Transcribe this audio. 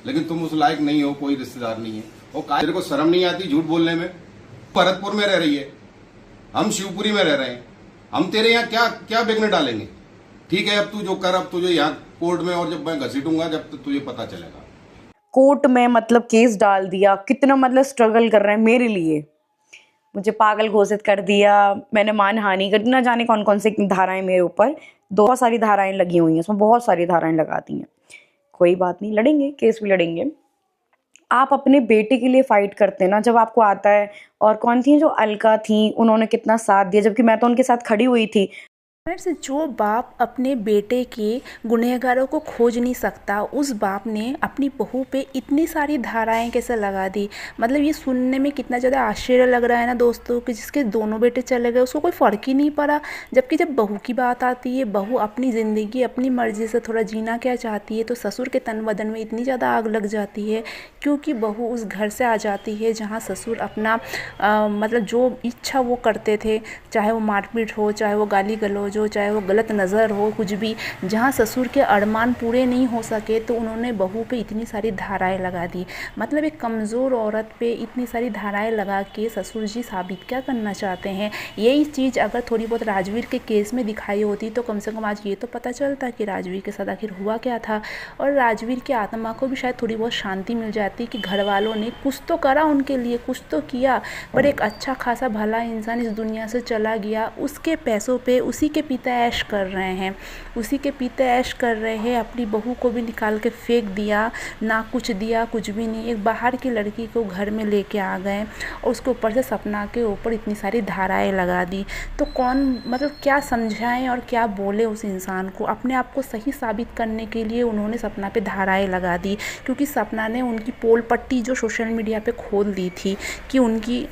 लेकिन तुम उस लायक नहीं हो, कोई रिश्तेदार नहीं है। और तेरे को शर्म नहीं आती झूठ बोलने में? भरतपुर में रह रही है, हम शिवपुरी में रह रहे हैं, हम तेरे यहाँ क्या क्या विघ्न डालेंगे? ठीक है, अब तू जो कर, अब तुझे यहाँ कोर्ट में, और जब मैं घसीटूंगा जब तो तुझे पता चलेगा। कोर्ट में मतलब केस डाल दिया, कितना मतलब स्ट्रगल कर रहे हैं मेरे लिए, मुझे पागल घोषित कर दिया, मैंने मानहानि कर दी, ना जाने कौन कौन सी धाराएं मेरे ऊपर, बहुत सारी धाराएं लगी हुई हैं, उसमें बहुत सारी धाराएं लगा दी हैं। कोई बात नहीं, लड़ेंगे, केस भी लड़ेंगे। आप अपने बेटे के लिए फाइट करते हैं ना जब आपको आता है। और कौन थी जो अलका थी, उन्होंने कितना साथ दिया, जबकि मैं तो उनके साथ खड़ी हुई थी। फ्रेंड्स, जो बाप अपने बेटे के गुनहगारों को खोज नहीं सकता, उस बाप ने अपनी बहू पे इतनी सारी धाराएं कैसे लगा दी। मतलब ये सुनने में कितना ज़्यादा आश्चर्य लग रहा है ना दोस्तों, कि जिसके दोनों बेटे चले गए उसको कोई फ़र्क ही नहीं पड़ा। जबकि जब बहू की बात आती है, बहू अपनी ज़िंदगी अपनी मर्ज़ी से थोड़ा जीना क्या चाहती है, तो ससुर के तन बदन में इतनी ज़्यादा आग लग जाती है, क्योंकि बहू उस घर से आ जाती है जहाँ ससुर अपना मतलब जो इच्छा वो करते थे, चाहे वो मारपीट हो, चाहे वो गाली गलौज हो, चाहे वो गलत नज़र हो, कुछ भी, जहाँ ससुर के अरमान पूरे नहीं हो सके तो उन्होंने बहू पे इतनी सारी धाराएं लगा दी। मतलब एक कमज़ोर औरत पे इतनी सारी धाराएं लगा के ससुर जी साबित क्या करना चाहते हैं। यही चीज़ अगर थोड़ी बहुत राजवीर के केस में दिखाई होती तो कम से कम आज ये तो पता चलता कि राजवीर के साथ आखिर हुआ क्या था, और राजवीर की आत्मा को भी शायद थोड़ी बहुत शांति मिल जाती कि घर वालों ने कुछ तो करा उनके लिए, कुछ तो किया। पर एक अच्छा खासा भला इंसान इस दुनिया से चला गया, उसके पैसों पे उसी के पिता ऐश कर रहे हैं, उसी के पिता ऐश कर रहे हैं। अपनी बहू को भी निकाल के फेंक दिया, ना कुछ दिया, कुछ भी नहीं। एक बाहर की लड़की को घर में लेके आ गए और उसके ऊपर से सपना के ऊपर इतनी सारी धाराएं लगा दी। तो कौन मतलब क्या समझाएं और क्या बोले उस इंसान को। अपने आप को सही साबित करने के लिए उन्होंने सपना पे धाराएं लगा दी, क्योंकि सपना ने उनकी पोल पट्टी जो सोशल मीडिया पे खोल दी थी कि उनकी